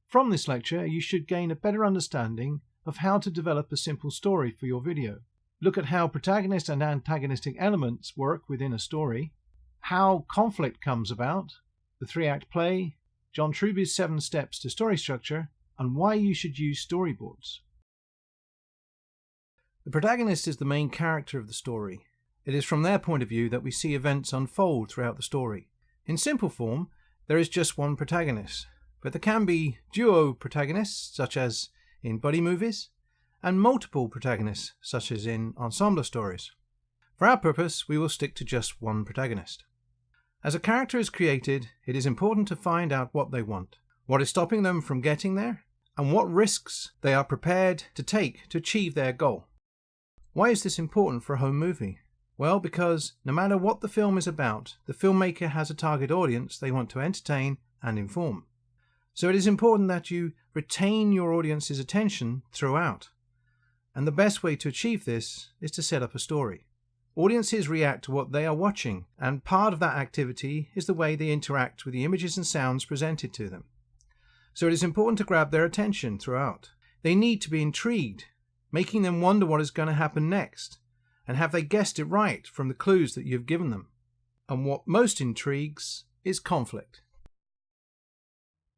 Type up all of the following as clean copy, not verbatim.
From this lecture, you should gain a better understanding of how to develop a simple story for your video. Look at how protagonist and antagonistic elements work within a story, how conflict comes about, the 3-act play, John Truby's 7 steps to story structure, and why you should use storyboards. The protagonist is the main character of the story. It is from their point of view that we see events unfold throughout the story. In simple form, there is just one protagonist, but there can be duo protagonists, such as in buddy movies, and multiple protagonists, such as in ensemble stories. For our purpose, we will stick to just one protagonist. As a character is created, it is important to find out what they want, what is stopping them from getting there, and what risks they are prepared to take to achieve their goal. Why is this important for a home movie? Well, because no matter what the film is about, the filmmaker has a target audience they want to entertain and inform. So it is important that you retain your audience's attention throughout. And the best way to achieve this is to set up a story. Audiences react to what they are watching, and part of that activity is the way they interact with the images and sounds presented to them. So it is important to grab their attention throughout. They need to be intrigued, making them wonder what is going to happen next, and have they guessed it right from the clues that you've given them. And what most intrigues is conflict.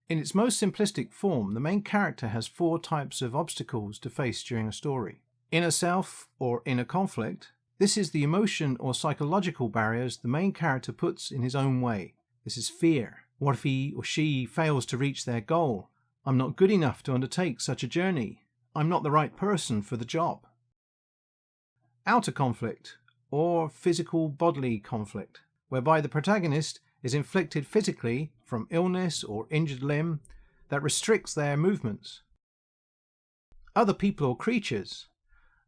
In its most simplistic form, the main character has 4 types of obstacles to face during a story. Inner self, or inner conflict. This is the emotion or psychological barriers the main character puts in his own way. This is fear. What if he or she fails to reach their goal? I'm not good enough to undertake such a journey. I'm not the right person for the job. Outer conflict, or physical bodily conflict, whereby the protagonist is inflicted physically from illness or injured limb that restricts their movements. Other people or creatures.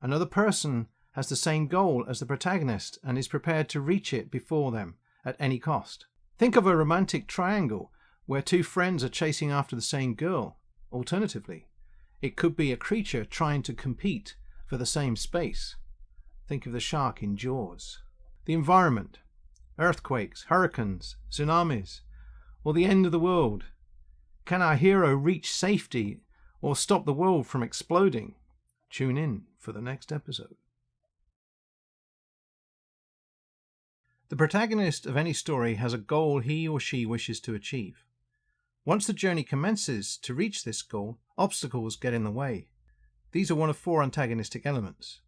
Another person has the same goal as the protagonist and is prepared to reach it before them at any cost. Think of a romantic triangle where 2 friends are chasing after the same girl. Alternatively, it could be a creature trying to compete for the same space. Think of the shark in Jaws. The environment. Earthquakes, hurricanes, tsunamis, or the end of the world. Can our hero reach safety or stop the world from exploding? Tune in for the next episode. The protagonist of any story has a goal he or she wishes to achieve. Once the journey commences to reach this goal, obstacles get in the way. These are one of 4 antagonistic elements.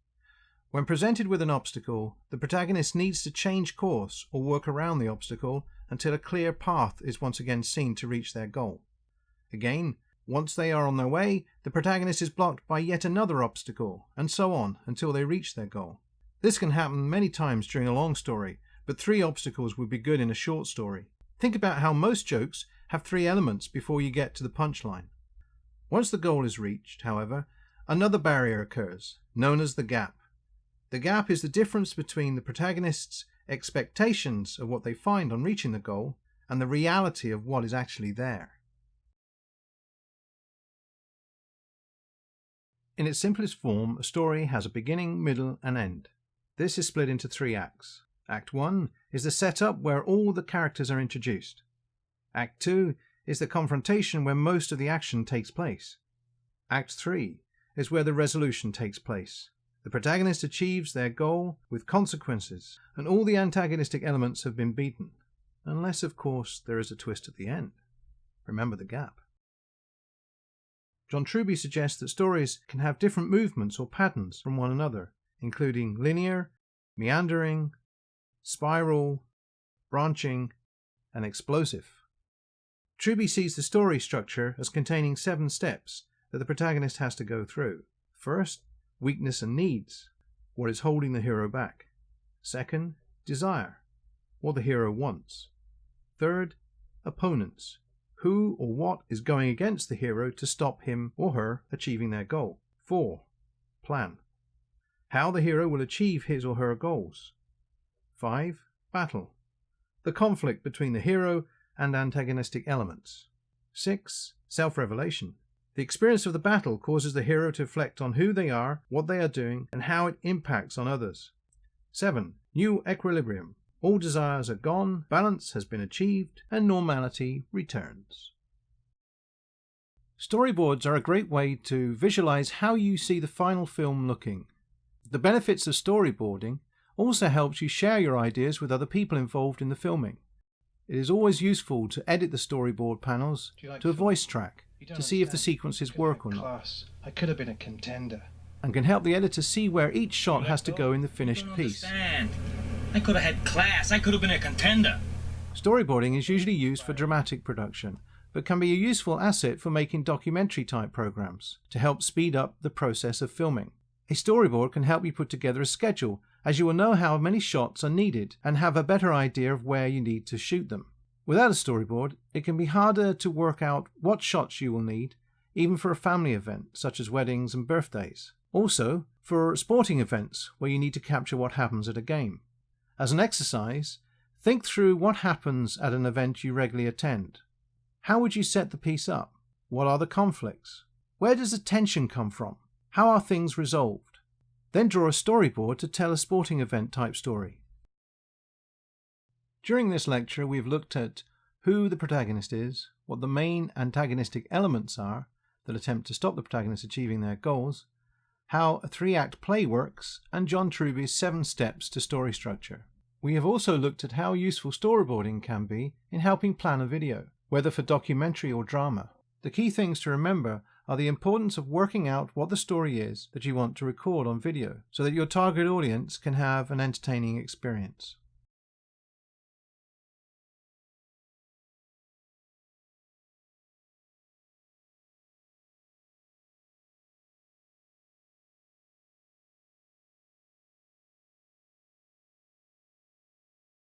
When presented with an obstacle, the protagonist needs to change course or work around the obstacle until a clear path is once again seen to reach their goal. Again, once they are on their way, the protagonist is blocked by yet another obstacle, and so on until they reach their goal. This can happen many times during a long story, but 3 obstacles would be good in a short story. Think about how most jokes have 3 elements before you get to the punchline. Once the goal is reached, however, another barrier occurs, known as the gap. The gap is the difference between the protagonist's expectations of what they find on reaching the goal and the reality of what is actually there. In its simplest form, a story has a beginning, middle, and end. This is split into 3 acts. Act 1 is the setup where all the characters are introduced. Act 2 is the confrontation where most of the action takes place. Act 3 is where the resolution takes place. The protagonist achieves their goal with consequences, and all the antagonistic elements have been beaten, unless, of course, there is a twist at the end. Remember the gap. John Truby suggests that stories can have different movements or patterns from one another, including linear, meandering, spiral, branching, and explosive. Truby sees the story structure as containing 7 steps that the protagonist has to go through. First, weakness and needs, what is holding the hero back. Second, desire, what the hero wants. Third, opponents, who or what is going against the hero to stop him or her achieving their goal. 4, plan, how the hero will achieve his or her goals. 5, battle, the conflict between the hero and antagonistic elements. 6, self-revelation. The experience of the battle causes the hero to reflect on who they are, what they are doing, and how it impacts on others. 7, new equilibrium. All desires are gone, balance has been achieved, and normality returns. Storyboards are a great way to visualize how you see the final film looking. The benefits of storyboarding also helps you share your ideas with other people involved in the filming. It is always useful to edit the storyboard panels to a voice track to see if the sequences work or not. I could have been a contender. And can help the editor see where each shot has to go in the finished piece. I could have had class. I could have been a contender. Storyboarding is usually used for dramatic production, but can be a useful asset for making documentary type programs to help speed up the process of filming. A storyboard can help you put together a schedule, as you will know how many shots are needed and have a better idea of where you need to shoot them. Without a storyboard, it can be harder to work out what shots you will need, even for a family event such as weddings and birthdays. Also, for sporting events where you need to capture what happens at a game. As an exercise, think through what happens at an event you regularly attend. How would you set the piece up? What are the conflicts? Where does the tension come from? How are things resolved? Then draw a storyboard to tell a sporting event type story. During this lecture, we've looked at who the protagonist is, what the main antagonistic elements are that attempt to stop the protagonist achieving their goals, how a 3-act play works, and John Truby's 7 steps to story structure. We have also looked at how useful storyboarding can be in helping plan a video, whether for documentary or drama. The key things to remember are the importance of working out what the story is that you want to record on video, so that your target audience can have an entertaining experience.